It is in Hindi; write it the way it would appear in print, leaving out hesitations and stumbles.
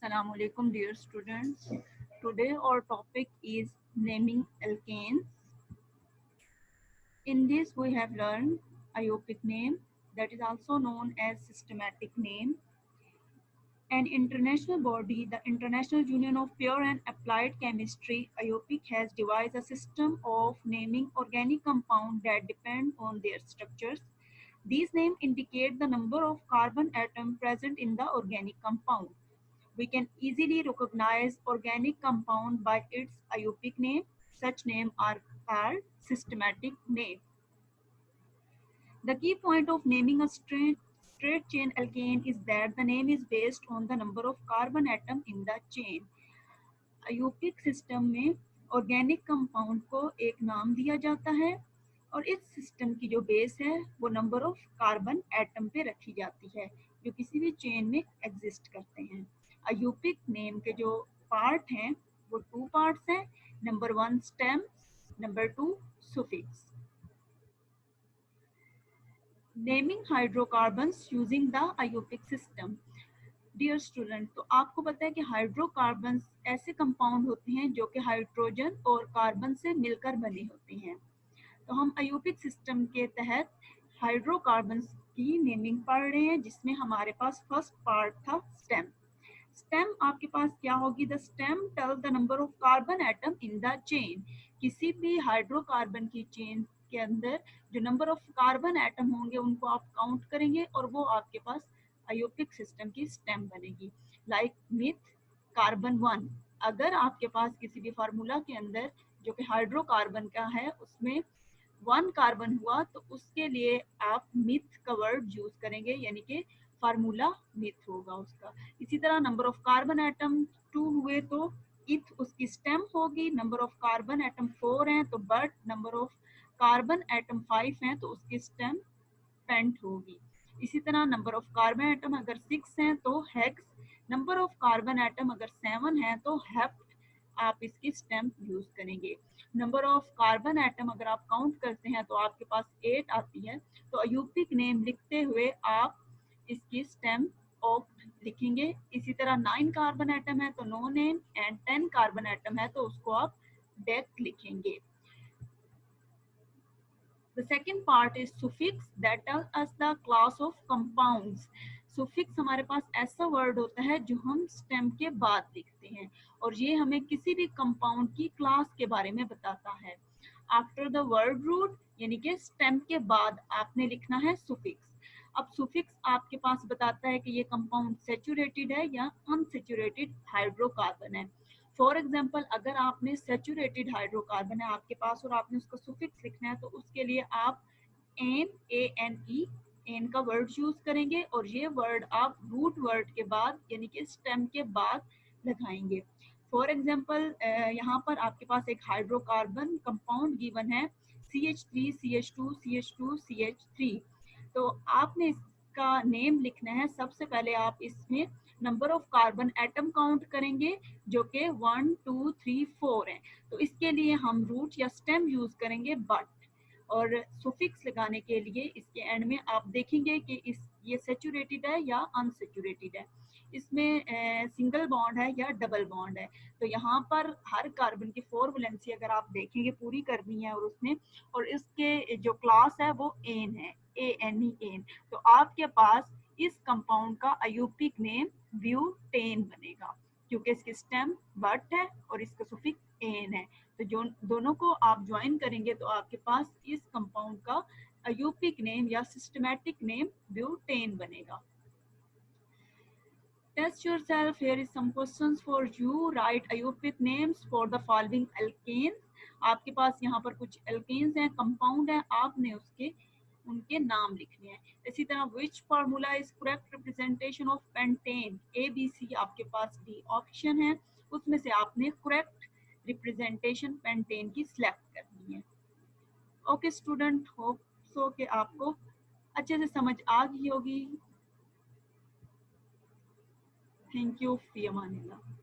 Assalamu alaikum dear students. Today our topic is naming alkanes. In this we have learned IUPAC name, that is also known as systematic name. An international body, the International Union of Pure and Applied Chemistry, IUPAC, has devised a system of naming organic compounds that depend on their structures. These names indicate the number of carbon atoms present in the organic compound. We can easily recognize organic compound by its IUPAC name. Such names are called systematic name. The key point of naming a straight chain alkane is that the name is based on the number of carbon atom in the chain. IUPAC system में ऑर्गेनिक कंपाउंड को एक नाम दिया जाता है और इस सिस्टम की जो बेस है वो नंबर ऑफ कार्बन एटम पे रखी जाती है जो किसी भी चेन में एग्जिस्ट करते हैं। IUPAC नेम के जो पार्ट हैं वो 2 पार्ट्स हैं। Number 1 stem, number 2 suffix. Naming hydrocarbons using the IUPAC system. Dear student, तो आपको पता है कि हाइड्रोकार्बन ऐसे कंपाउंड होते हैं जो कि हाइड्रोजन और कार्बन से मिलकर बने होते हैं। तो हम IUPAC सिस्टम के तहत हाइड्रोकार्बन की नेमिंग पढ़ रहे हैं, जिसमें हमारे पास फर्स्ट पार्ट था स्टेम। स्टेम आपके पास क्या होगी? The stem tell the number of carbon atom in the chain. किसी भी हाइड्रोकार्बन की चेन के अंदर जो नंबर ऑफ कार्बन एटम होंगे उनको आप काउंट करेंगे और वो आपके पास IUPAC सिस्टम की स्टेम बनेगी। लाइक मिथ कार्बन 1, अगर आपके पास किसी भी फार्मूला के अंदर जो कि हाइड्रोकार्बन का है उसमें 1 कार्बन हुआ तो उसके लिए आप मिथ का वर्ड यूज करेंगे, यानी कि फार्मूला मिथ होगा उसका। इसी तरह नंबर ऑफ कार्बन एटम 2 हुए तो इथ उसकी स्टेम होगी। नंबर ऑफ कार्बन एटम 4 हैं तो but, number of carbon atom 5 हैं तो उसकी स्टेम पेंट होगी। इसी तरह नंबर ऑफ कार्बन एटम अगर 6 हैं तो hex, number of carbon atom अगर 7 हैं तो हेप्ट आप इसकी स्टेम यूज करेंगे। नंबर ऑफ कार्बन एटम अगर आप काउंट करते हैं तो आपके पास 8 आती है। तो IUPAC नेम लिखते हुए आप इसकी स्टेम ऑक्ट लिखेंगे। इसी तरह 9 कार्बन एटम है तो nonane and 10 carbon atom है तो उसको आप डेक लिखेंगे। The second part is suffix that tells us the class of compounds. Suffix हमारे पास ऐसा वर्ड होता है जो हम स्टेम के बाद लिखते हैं और ये हमें किसी भी कंपाउंड की क्लास के बारे में बताता है। आफ्टर द वर्ड रूट, यानी कि स्टेम के बाद आपने लिखना है सुफिक्स। अब सुफिक्स आपके पास बताता है कि ये कंपाउंड सैचुरेटेड है या अनसैचुरेटेड हाइड्रोकार्बन है। फॉर एग्जाम्पल, अगर आपने सैचुरेटेड हाइड्रोकार्बन है आपके पास और आपने उसका सुफिक्स लिखना है तो उसके लिए आप ANE एन का वर्ड यूज करेंगे और ये वर्ड आप रूट वर्ड के बाद यानी कि स्टेम के बाद लगाएंगे। फॉर एग्जाम्पल, यहाँ पर आपके पास एक हाइड्रोकार्बन कंपाउंड गिवन है CH3 CH2 CH2 CH3। तो आपने इसका नेम लिखना है। सबसे पहले आप इसमें number of carbon atom count करेंगे जो कि 1 2 3 4 हैं। तो इसके लिए हम रूट या स्टेम यूज करेंगे बट, और सुफिक्स लगाने के लिए इसके एंड में आप देखेंगे कि ये सैचुरेटेड है या अनसैचुरेटेड है, इसमें सिंगल बॉन्ड है या डबल बॉन्ड है। तो यहाँ पर हर कार्बन की 4 वैलेंसी अगर आप देखेंगे पूरी करनी है और उसमें, और इसके जो क्लास है वो एन है, ANE। तो आपके पास इस कंपाउंड का IUPAC नेम ब्यूटेन बनेगा क्योंकि इसकी स्टेम बट है और इसका सुफिक्स एन है। तो जो दोनों को आप ज्वाइन करेंगे तो आपके पास इस कंपाउंड का IUPAC नेम या सिस्टमैटिक नेम ब्यूटेन बनेगा। Test yourself. Here is some questions for you. Write IUPAC names for the following alkanes. आपके पास यहाँ पर कुछ alkanes हैं, कंपाउंड है, आपने उनके नाम लिखने हैं। इसी तरह which formula is correct representation of pentane? ABC आपके पास D ऑप्शन है, उसमें से आपने correct representation pentane की सिलेक्ट करनी है। ओके स्टूडेंट, होप सो कि आपको अच्छे से समझ आ गई होगी। थैंक यू, फी अमानिल्लाह।